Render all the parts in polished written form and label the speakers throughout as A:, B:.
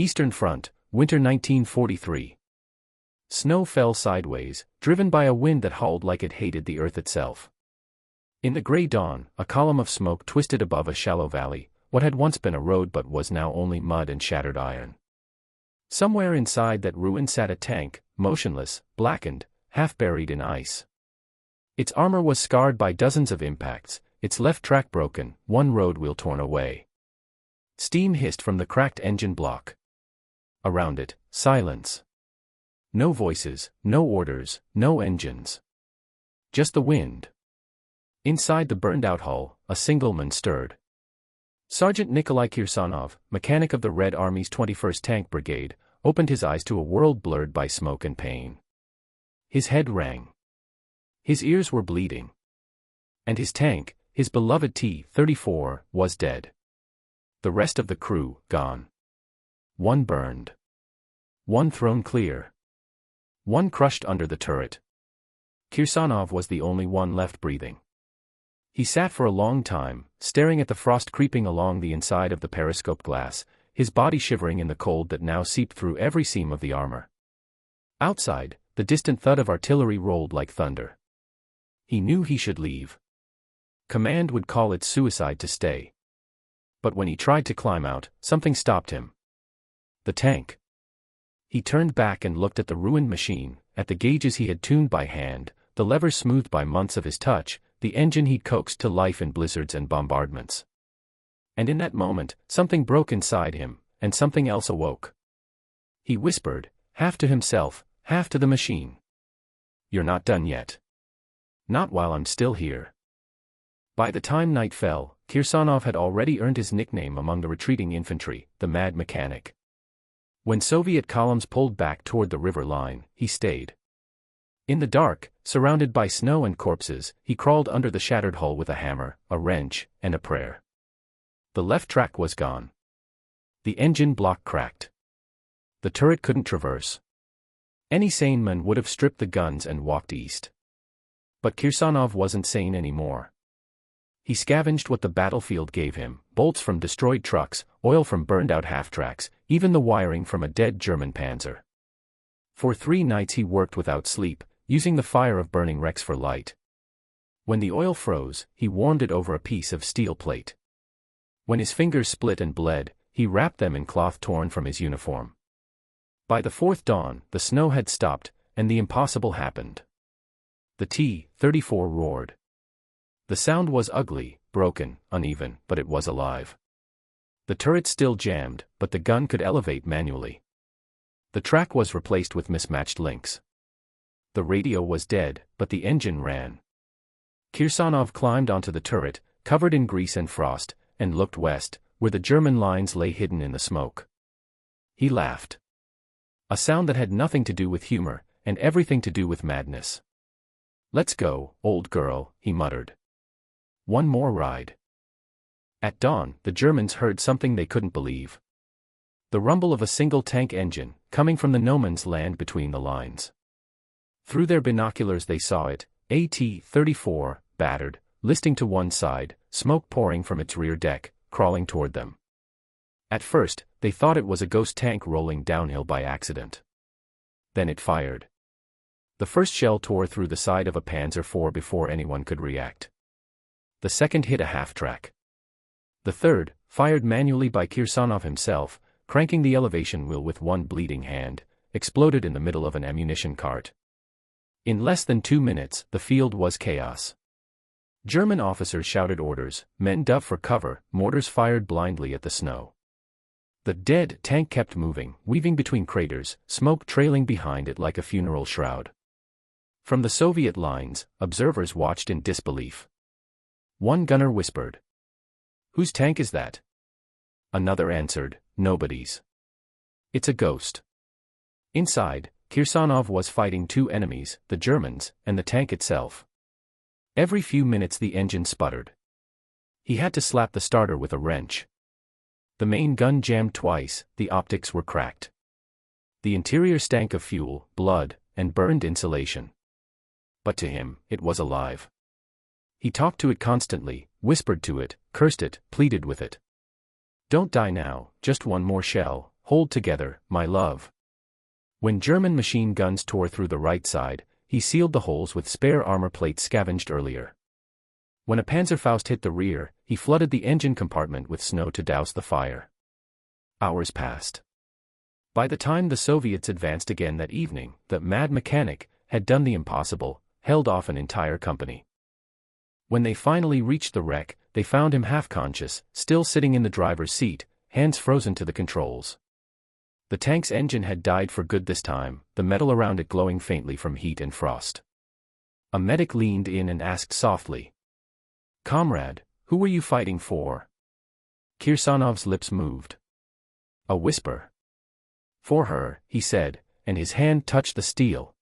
A: Eastern Front, winter 1943. Snow fell sideways, driven by a wind that howled like it hated the earth itself. In the gray dawn, a column of smoke twisted above a shallow valley, what had once been a road but was now only mud and shattered iron. Somewhere inside that ruin sat a tank, motionless, blackened, half buried in ice. Its armor was scarred by dozens of impacts, its left track broken, one road wheel torn away. Steam hissed from the cracked engine block. Around it, silence. No voices, no orders, no engines. Just the wind. Inside the burned-out hull, a single man stirred. Sergeant Nikolai Kirsanov, mechanic of the Red Army's 21st Tank Brigade, opened his eyes to a world blurred by smoke and pain. His head rang. His ears were bleeding. And his tank, his beloved T-34, was dead. The rest of the crew, gone. One burned. One thrown clear. One crushed under the turret. Kirsanov was the only one left breathing. He sat for a long time, staring at the frost creeping along the inside of the periscope glass, his body shivering in the cold that now seeped through every seam of the armor. Outside, the distant thud of artillery rolled like thunder. He knew he should leave. Command would call it suicide to stay. But when he tried to climb out, something stopped him. The tank. He turned back and looked at the ruined machine, at the gauges he had tuned by hand, the levers smoothed by months of his touch, the engine he'd coaxed to life in blizzards and bombardments. And in that moment, something broke inside him, and something else awoke. He whispered, half to himself, half to the machine. "You're not done yet. Not while I'm still here." By the time night fell, Kirsanov had already earned his nickname among the retreating infantry, the Mad Mechanic. When Soviet columns pulled back toward the river line, he stayed. In the dark, surrounded by snow and corpses, he crawled under the shattered hull with a hammer, a wrench, and a prayer. The left track was gone. The engine block cracked. The turret couldn't traverse. Any sane man would have stripped the guns and walked east. But Kirsanov wasn't sane anymore. He scavenged what the battlefield gave him, bolts from destroyed trucks, oil from burned-out half-tracks, even the wiring from a dead German panzer. For 3 nights he worked without sleep, using the fire of burning wrecks for light. When the oil froze, he warmed it over a piece of steel plate. When his fingers split and bled, he wrapped them in cloth torn from his uniform. By the 4th dawn, the snow had stopped, and the impossible happened. The T-34 roared. The sound was ugly, broken, uneven, but it was alive. The turret still jammed, but the gun could elevate manually. The track was replaced with mismatched links. The radio was dead, but the engine ran. Kirsanov climbed onto the turret, covered in grease and frost, and looked west, where the German lines lay hidden in the smoke. He laughed. A sound that had nothing to do with humor, and everything to do with madness. "Let's go, old girl," he muttered. "One more ride." At dawn, the Germans heard something they couldn't believe. The rumble of a single tank engine, coming from the no man's land between the lines. Through their binoculars they saw it, a T-34, battered, listing to one side, smoke pouring from its rear deck, crawling toward them. At first, they thought it was a ghost tank rolling downhill by accident. Then it fired. The first shell tore through the side of a Panzer IV before anyone could react. The second hit a half-track. The third, fired manually by Kirsanov himself, cranking the elevation wheel with one bleeding hand, exploded in the middle of an ammunition cart. In less than 2 minutes, the field was chaos. German officers shouted orders, men dove for cover, mortars fired blindly at the snow. The dead tank kept moving, weaving between craters, smoke trailing behind it like a funeral shroud. From the Soviet lines, observers watched in disbelief. One gunner whispered, "Whose tank is that?" Another answered, "Nobody's. It's a ghost." Inside, Kirsanov was fighting 2 enemies, the Germans, and the tank itself. Every few minutes the engine sputtered. He had to slap the starter with a wrench. The main gun jammed twice, the optics were cracked. The interior stank of fuel, blood, and burned insulation. But to him, it was alive. He talked to it constantly, whispered to it, cursed it, pleaded with it. "Don't die now, just one more shell, "Hold together, my love." When German machine guns tore through the right side, he sealed the holes with spare armor plates scavenged earlier. When a Panzerfaust hit the rear, he flooded the engine compartment with snow to douse the fire. Hours passed. By the time the Soviets advanced again that evening, the mad mechanic had done the impossible, held off an entire company. When they finally reached the wreck, they found him half-conscious, still sitting in the driver's seat, hands frozen to the controls. The tank's engine had died for good this time, the metal around it glowing faintly from heat and frost. A medic leaned in and asked softly, "Comrade, who were you fighting for?" Kirsanov's lips moved. A whisper. "For her," he said, and his hand touched the steel.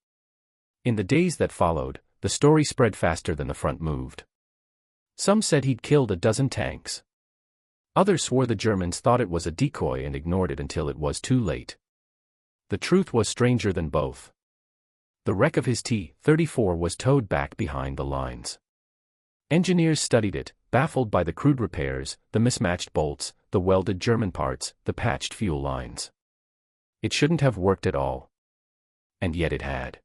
A: In the days that followed, the story spread faster than the front moved. Some said he'd killed a dozen tanks. Others swore the Germans thought it was a decoy and ignored it until it was too late. The truth was stranger than both. The wreck of his T-34 was towed back behind the lines. Engineers studied it, baffled by the crude repairs, the mismatched bolts, the welded German parts, the patched fuel lines. It shouldn't have worked at all. And yet it had.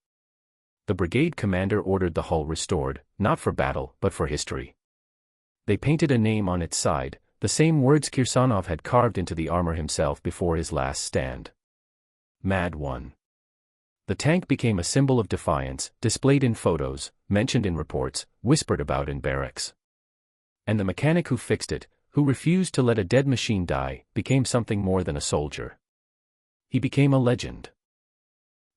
A: The brigade commander ordered the hull restored, not for battle, but for history. They painted a name on its side, the same words Kirsanov had carved into the armor himself before his last stand. Mad One. The tank became a symbol of defiance, displayed in photos, mentioned in reports, whispered about in barracks. And the mechanic who fixed it, who refused to let a dead machine die, became something more than a soldier. He became a legend.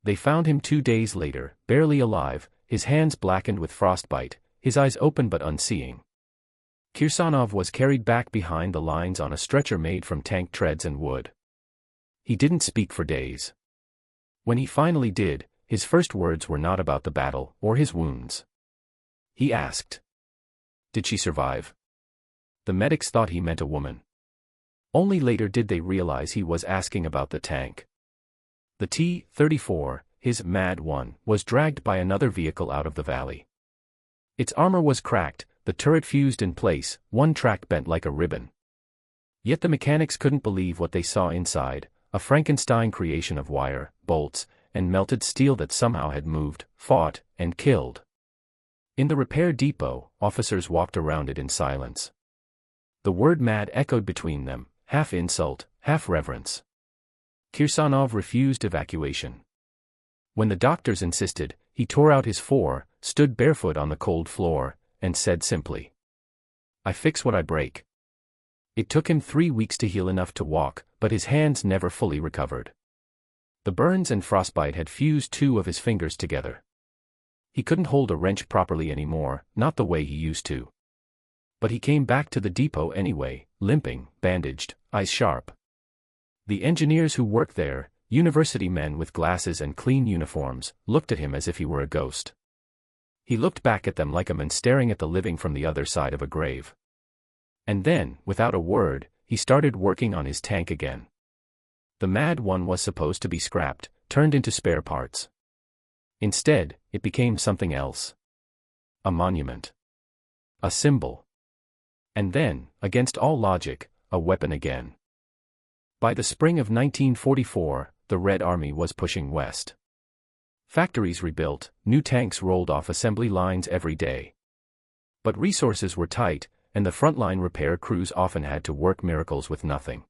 A: They found him 2 days later, barely alive, his hands blackened with frostbite, his eyes open but unseeing. Kirsanov was carried back behind the lines on a stretcher made from tank treads and wood. He didn't speak for days. When he finally did, his first words were not about the battle or his wounds. He asked, "Did she survive?" The medics thought he meant a woman. Only later did they realize he was asking about the tank. The T-34, his Mad One, was dragged by another vehicle out of the valley. Its armor was cracked, the turret fused in place, one track bent like a ribbon. Yet the mechanics couldn't believe what they saw inside, a Frankenstein creation of wire, bolts, and melted steel that somehow had moved, fought, and killed. In the repair depot, officers walked around it in silence. The word mad echoed between them, half insult, half reverence. Kirsanov refused evacuation. When the doctors insisted, he tore out his stood barefoot on the cold floor, and said simply, "I fix what I break." It took him 3 weeks to heal enough to walk, but his hands never fully recovered. The burns and frostbite had fused 2 of his fingers together. He couldn't hold a wrench properly anymore, not the way he used to. But he came back to the depot anyway, limping, bandaged, eyes sharp. The engineers who worked there, university men with glasses and clean uniforms, looked at him as if he were a ghost. He looked back at them like a man staring at the living from the other side of a grave. And then, without a word, he started working on his tank again. The Mad One was supposed to be scrapped, turned into spare parts. Instead, it became something else. A monument. A symbol. And then, against all logic, a weapon again. By the spring of 1944, the Red Army was pushing west. Factories rebuilt, new tanks rolled off assembly lines every day. But resources were tight, and the frontline repair crews often had to work miracles with nothing.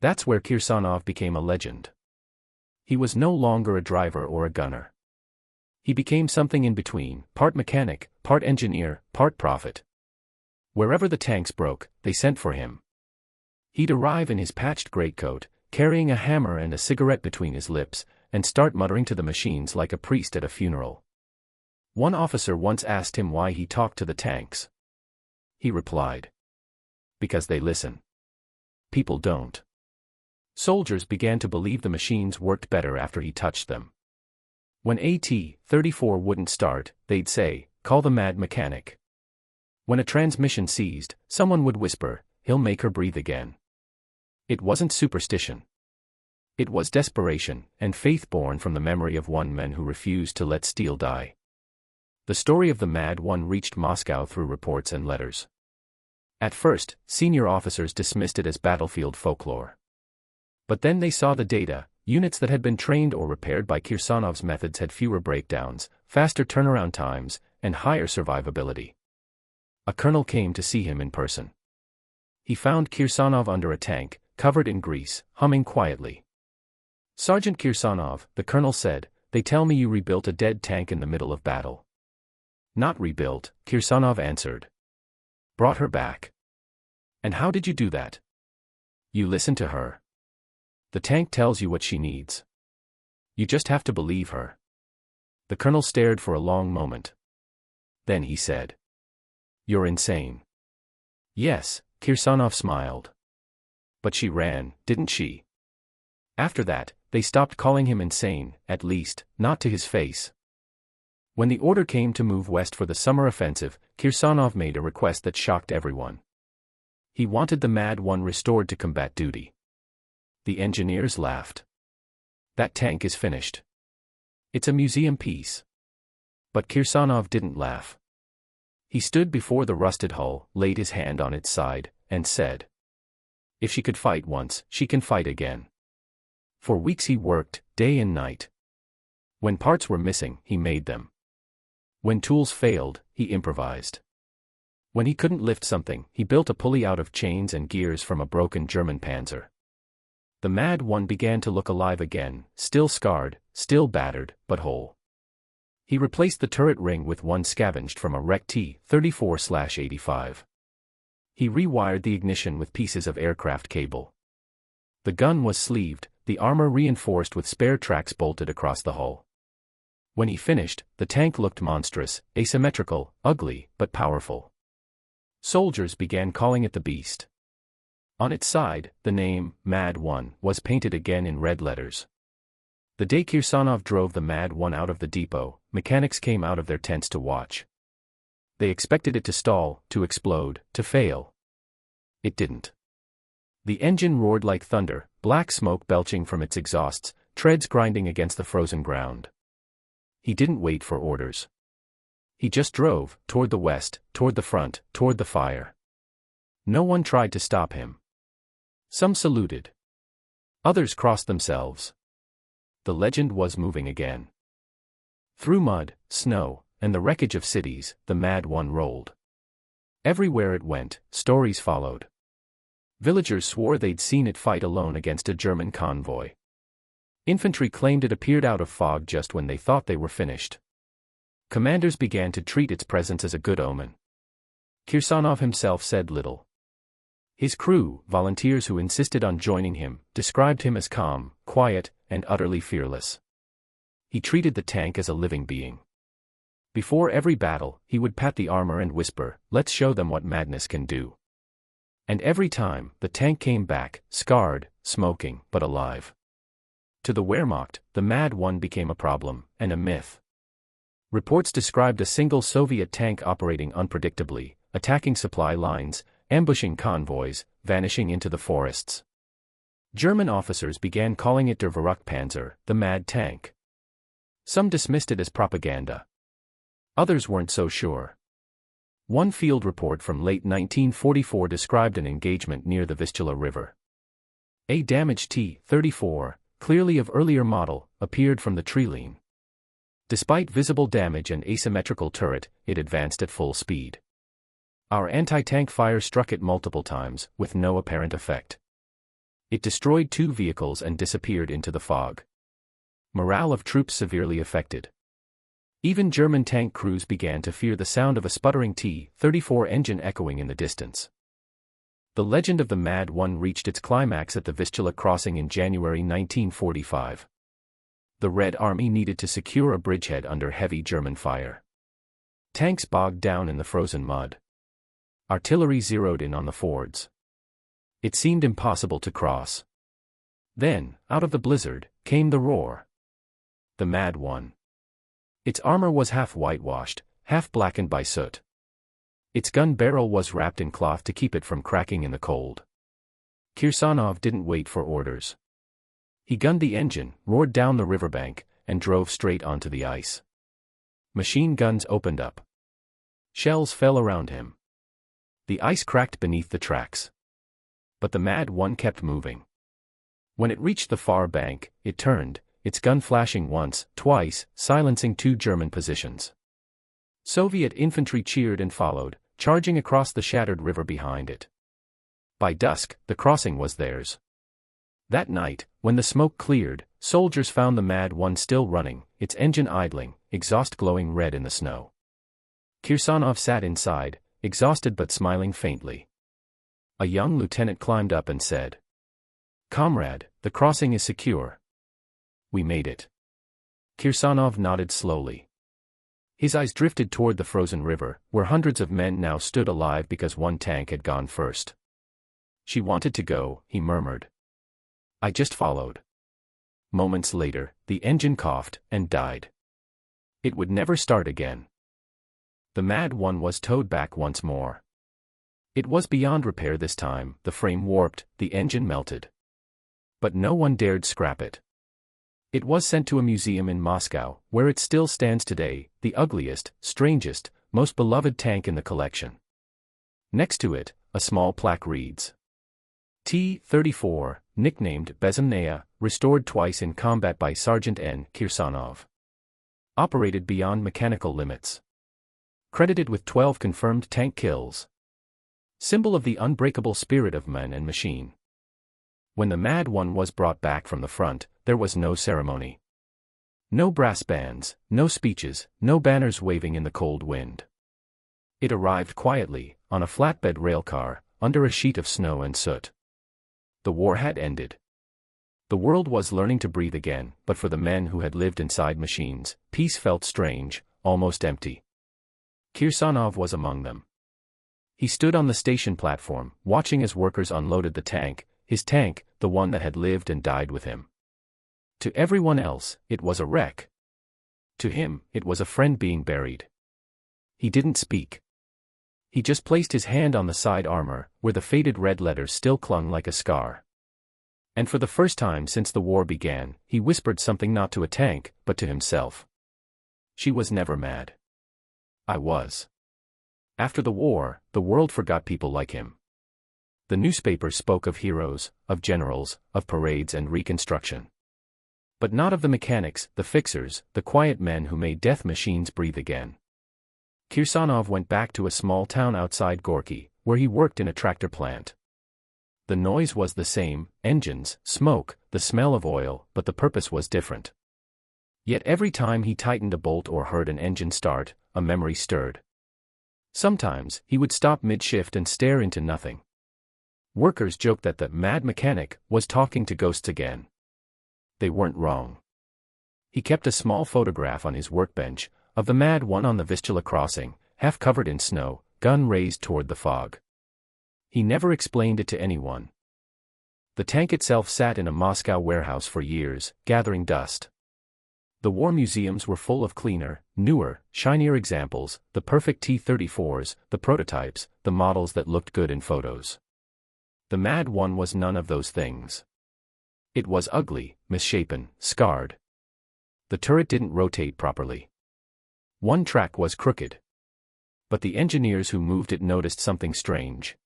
A: That's where Kirsanov became a legend. He was no longer a driver or a gunner. He became something in between, part mechanic, part engineer, part prophet. Wherever the tanks broke, they sent for him. He'd arrive in his patched greatcoat, carrying a hammer and a cigarette between his lips, and start muttering to the machines like a priest at a funeral. One officer once asked him why he talked to the tanks. He replied, "Because they listen. People don't." Soldiers began to believe the machines worked better after he touched them. When a T-34 wouldn't start, they'd say, "Call the mad mechanic." When a transmission seized, someone would whisper, "He'll make her breathe again." It wasn't superstition. It was desperation, and faith born from the memory of one man who refused to let steel die. The story of the Mad One reached Moscow through reports and letters. At first, senior officers dismissed it as battlefield folklore. But then they saw the data. Units that had been trained or repaired by Kirsanov's methods had fewer breakdowns, faster turnaround times, and higher survivability. A colonel came to see him in person. He found Kirsanov under a tank, covered in grease, humming quietly. "Sergeant Kirsanov," the colonel said, "they tell me you rebuilt a dead tank in the middle of battle." "Not rebuilt," Kirsanov answered. "Brought her back." "And how did you do that?" "You listen to her. The tank tells you what she needs. You just have to believe her." The colonel stared for a long moment. Then he said, "You're insane." "Yes," Kirsanov smiled. "But she ran, didn't she?" After that, they stopped calling him insane, at least, not to his face. When the order came to move west for the summer offensive, Kirsanov made a request that shocked everyone. He wanted the Mad 1 restored to combat duty. The engineers laughed. "That tank is finished. It's a museum piece." But Kirsanov didn't laugh. He stood before the rusted hull, laid his hand on its side, and said, "If she could fight once, she can fight again." For weeks he worked, day and night. When parts were missing, he made them. When tools failed, he improvised. When he couldn't lift something, he built a pulley out of chains and gears from a broken German Panzer. The Mad 1 began to look alive again, still scarred, still battered, but whole. He replaced the turret ring with one scavenged from a wrecked T-34/85. He rewired the ignition with pieces of aircraft cable. The gun was sleeved, the armor reinforced with spare tracks bolted across the hull. When he finished, the tank looked monstrous, asymmetrical, ugly, but powerful. Soldiers began calling it the Beast. On its side, the name, Mad 1, was painted again in red letters. The day Kirsanov drove the Mad 1 out of the depot, mechanics came out of their tents to watch. They expected it to stall, to explode, to fail. It didn't. The engine roared like thunder, black smoke belching from its exhausts, treads grinding against the frozen ground. He didn't wait for orders. He just drove, toward the west, toward the front, toward the fire. No one tried to stop him. Some saluted. Others crossed themselves. The legend was moving again. Through mud, snow, and the wreckage of cities, the Mad 1 rolled. Everywhere it went, stories followed. Villagers swore they'd seen it fight alone against a German convoy. Infantry claimed it appeared out of fog just when they thought they were finished. Commanders began to treat its presence as a good omen. Kirsanov himself said little. His crew, volunteers who insisted on joining him, described him as calm, quiet, and utterly fearless. He treated the tank as a living being. Before every battle, he would pat the armor and whisper, "Let's show them what madness can do." And every time, the tank came back, scarred, smoking, but alive. To the Wehrmacht, the Mad 1 became a problem, and a myth. Reports described a single Soviet tank operating unpredictably, attacking supply lines, ambushing convoys, vanishing into the forests. German officers began calling it der Verrücktpanzer, the Mad Tank. Some dismissed it as propaganda. Others weren't so sure. One field report from late 1944 described an engagement near the Vistula River. A damaged T-34, clearly of earlier model, appeared from the treeline. Despite visible damage and asymmetrical turret, it advanced at full speed. Our anti-tank fire struck it multiple times, with no apparent effect. It destroyed 2 vehicles and disappeared into the fog. Morale of troops severely affected. Even German tank crews began to fear the sound of a sputtering T-34 engine echoing in the distance. The legend of the Mad 1 reached its climax at the Vistula crossing in January 1945. The Red Army needed to secure a bridgehead under heavy German fire. Tanks bogged down in the frozen mud. Artillery zeroed in on the fords. It seemed impossible to cross. Then, out of the blizzard, came the roar. The Mad 1. Its armor was half whitewashed, half blackened by soot. Its gun barrel was wrapped in cloth to keep it from cracking in the cold. Kirsanov didn't wait for orders. He gunned the engine, roared down the riverbank, and drove straight onto the ice. Machine guns opened up. Shells fell around him. The ice cracked beneath the tracks. But the Mad 1 kept moving. When it reached the far bank, it turned, its gun flashing once, twice, silencing 2 German positions. Soviet infantry cheered and followed, charging across the shattered river behind it. By dusk, the crossing was theirs. That night, when the smoke cleared, soldiers found the Mad One still running, its engine idling, exhaust glowing red in the snow. Kirsanov sat inside, exhausted but smiling faintly. A young lieutenant climbed up and said, "Comrade, the crossing is secure. We made it." Kirsanov nodded slowly. His eyes drifted toward the frozen river, where hundreds of men now stood alive because one tank had gone first. "She wanted to go," he murmured. "I just followed." Moments later, the engine coughed and died. It would never start again. The Mad One was towed back once more. It was beyond repair this time, the frame warped, the engine melted. But no one dared scrap it. It was sent to a museum in Moscow, where it still stands today, the ugliest, strangest, most beloved tank in the collection. Next to it, a small plaque reads, T-34, nicknamed Bezemnaya, restored twice in combat by Sergeant N. Kirsanov. Operated beyond mechanical limits. Credited with 12 confirmed tank kills. Symbol of the unbreakable spirit of man and machine. When the Mad One was brought back from the front, there was no ceremony. No brass bands, no speeches, no banners waving in the cold wind. It arrived quietly, on a flatbed railcar, under a sheet of snow and soot. The war had ended. The world was learning to breathe again, but for the men who had lived inside machines, peace felt strange, almost empty. Kirsanov was among them. He stood on the station platform, watching as workers unloaded the tank, his tank, the one that had lived and died with him. To everyone else, it was a wreck. To him, it was a friend being buried. He didn't speak. He just placed his hand on the side armor, where the faded red letters still clung like a scar. And for the first time since the war began, he whispered something not to a tank, but to himself. She was never mad. I was. After the war, the world forgot people like him. The newspapers spoke of heroes, of generals, of parades and reconstruction. But not of the mechanics, the fixers, the quiet men who made death machines breathe again. Kirsanov went back to a small town outside Gorky, where he worked in a tractor plant. The noise was the same, engines, smoke, the smell of oil, but the purpose was different. Yet every time he tightened a bolt or heard an engine start, a memory stirred. Sometimes, he would stop mid-shift and stare into nothing. Workers joked that the mad mechanic was talking to ghosts again. They weren't wrong. He kept a small photograph on his workbench, of the Mad One on the Vistula crossing, half covered in snow, gun raised toward the fog. He never explained it to anyone. The tank itself sat in a Moscow warehouse for years, gathering dust. The war museums were full of cleaner, newer, shinier examples, the perfect T-34s, the prototypes, the models that looked good in photos. The Mad One was none of those things. It was ugly, misshapen, scarred. The turret didn't rotate properly. One track was crooked. But the engineers who moved it noticed something strange.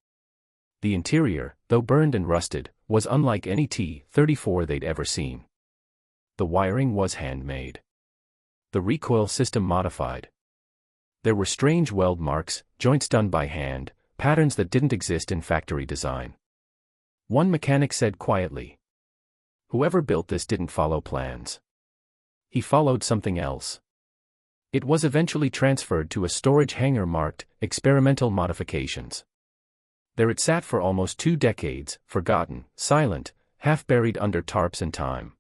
A: The interior, though burned and rusted, was unlike any T-34 they'd ever seen. The wiring was handmade. The recoil system modified. There were strange weld marks, joints done by hand, patterns that didn't exist in factory design. One mechanic said quietly, "Whoever built this didn't follow plans. He followed something else." It was eventually transferred to a storage hangar marked, "Experimental Modifications." There it sat for almost 2 decades, forgotten, silent, half buried under tarps and time.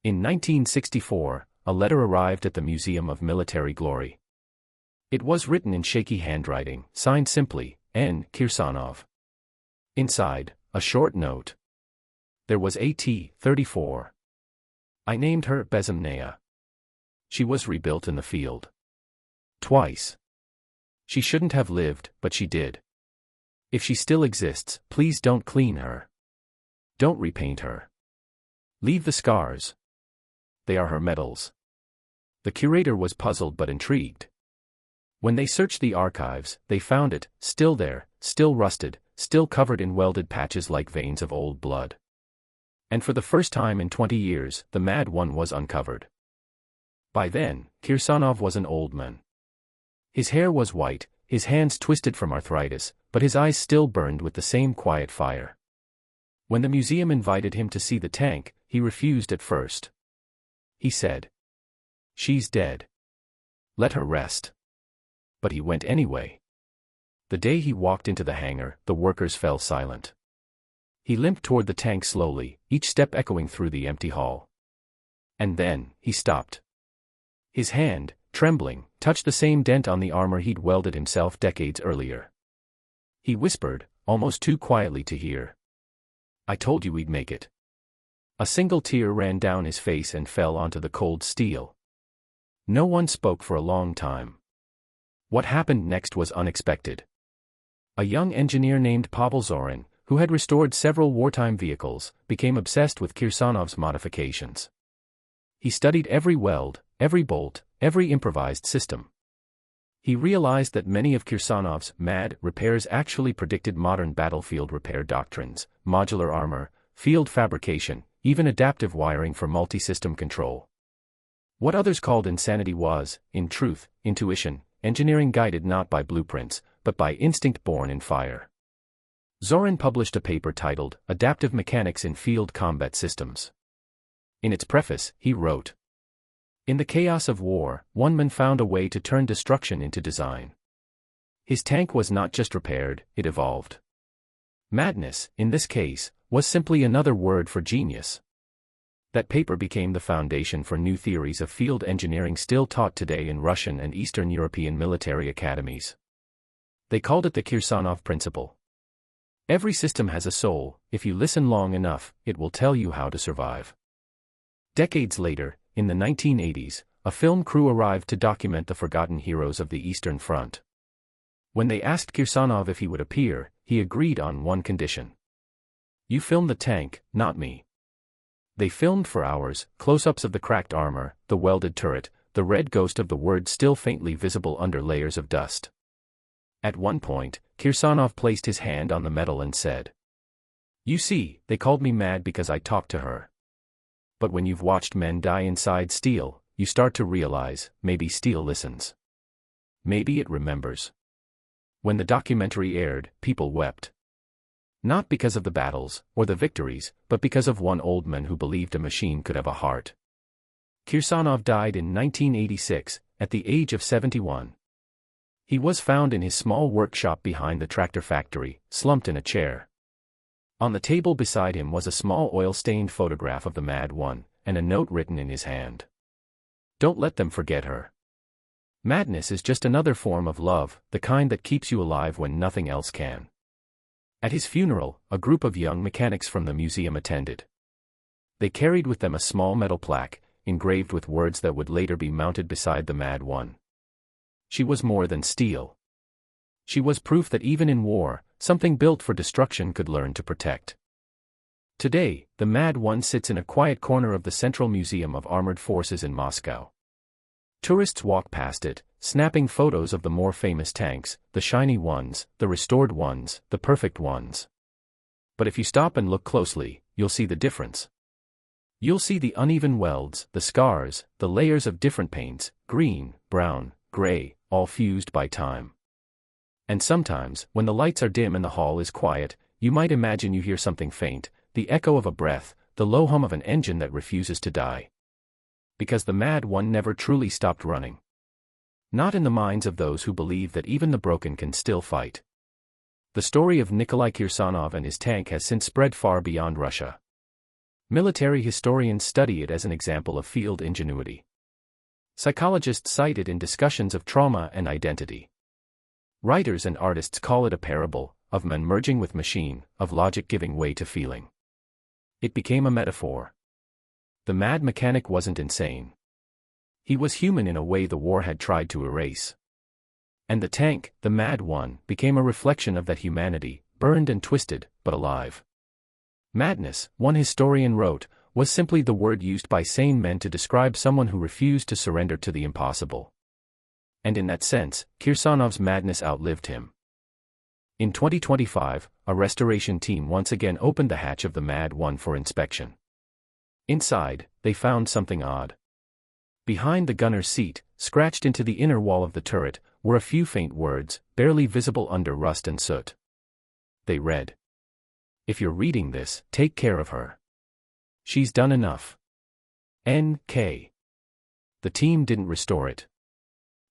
A: In 1964, a letter arrived at the Museum of Military Glory. It was written in shaky handwriting, signed simply, N. Kirsanov. Inside, a short note. There was a T-34. I named her Bezemnaya. She was rebuilt in the field. Twice. She shouldn't have lived, but she did. If she still exists, please don't clean her. Don't repaint her. Leave the scars. They are her medals. The curator was puzzled but intrigued. When they searched the archives, they found it, still there, still rusted, still covered in welded patches like veins of old blood. And for the first time in 20 years, the Mad One was uncovered. By then, Kirsanov was an old man. His hair was white, his hands twisted from arthritis, but his eyes still burned with the same quiet fire. When the museum invited him to see the tank, he refused at first. He said, "She's dead. Let her rest." But he went anyway. The day he walked into the hangar, the workers fell silent. He limped toward the tank slowly, each step echoing through the empty hall. And then, he stopped. His hand, trembling, touched the same dent on the armor he'd welded himself decades earlier. He whispered, almost too quietly to hear, "I told you we'd make it." A single tear ran down his face and fell onto the cold steel. No one spoke for a long time. What happened next was unexpected. A young engineer named Pavel Zorin, who had restored several wartime vehicles, became obsessed with Kirsanov's modifications. He studied every weld, every bolt, every improvised system. He realized that many of Kirsanov's mad repairs actually predicted modern battlefield repair doctrines: modular armor, field fabrication, even adaptive wiring for multi-system control. What others called insanity was, in truth, intuition, engineering guided not by blueprints, but by instinct born in fire. Zorin published a paper titled Adaptive Mechanics in Field Combat Systems. In its preface, he wrote, "In the chaos of war, one man found a way to turn destruction into design." His tank was not just repaired, it evolved. Madness, in this case, was simply another word for genius. That paper became the foundation for new theories of field engineering still taught today in Russian and Eastern European military academies. They called it the Kirsanov principle. Every system has a soul. If you listen long enough, it will tell you how to survive. Decades later, in the 1980s, a film crew arrived to document the forgotten heroes of the Eastern Front. When they asked Kirsanov if he would appear, he agreed on one condition. "You film the tank, not me." They filmed for hours, close-ups of the cracked armor, the welded turret, the red ghost of the word still faintly visible under layers of dust. At one point, Kirsanov placed his hand on the metal and said, "You see, they called me mad because I talked to her. But when you've watched men die inside steel, you start to realize, maybe steel listens. Maybe it remembers." When the documentary aired, people wept. Not because of the battles, or the victories, but because of one old man who believed a machine could have a heart. Kirsanov died in 1986, at the age of 71. He was found in his small workshop behind the tractor factory, slumped in a chair. On the table beside him was a small oil-stained photograph of the Mad One, and a note written in his hand. "Don't let them forget her. Madness is just another form of love, the kind that keeps you alive when nothing else can." At his funeral, a group of young mechanics from the museum attended. They carried with them a small metal plaque, engraved with words that would later be mounted beside the Mad One. She was more than steel. She was proof that even in war, something built for destruction could learn to protect. Today, the Mad One sits in a quiet corner of the Central Museum of Armored Forces in Moscow. Tourists walk past it, snapping photos of the more famous tanks, the shiny ones, the restored ones, the perfect ones. But if you stop and look closely, you'll see the difference. You'll see the uneven welds, the scars, the layers of different paints, green, brown, gray, all fused by time. And sometimes, when the lights are dim and the hall is quiet, you might imagine you hear something faint, the echo of a breath, the low hum of an engine that refuses to die. Because the Mad One never truly stopped running. Not in the minds of those who believe that even the broken can still fight. The story of Nikolai Kirsanov and his tank has since spread far beyond Russia. Military historians study it as an example of field ingenuity. Psychologists cite it in discussions of trauma and identity. Writers and artists call it a parable, of man merging with machine, of logic giving way to feeling. It became a metaphor. The mad mechanic wasn't insane. He was human in a way the war had tried to erase. And the tank, the Mad One, became a reflection of that humanity, burned and twisted, but alive. Madness, one historian wrote, was simply the word used by sane men to describe someone who refused to surrender to the impossible. And in that sense, Kirsanov's madness outlived him. In 2025, a restoration team once again opened the hatch of the Mad One for inspection. Inside, they found something odd. Behind the gunner's seat, scratched into the inner wall of the turret, were a few faint words, barely visible under rust and soot. They read, "If you're reading this, take care of her. She's done enough. N.K." The team didn't restore it.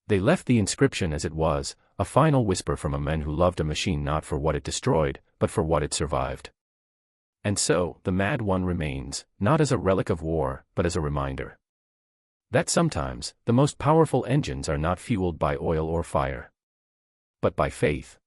A: They left the inscription as it was, a final whisper from a man who loved a machine not for what it destroyed, but for what it survived. And so, the Mad One remains, not as a relic of war, but as a reminder that sometimes, the most powerful engines are not fueled by oil or fire, but by faith.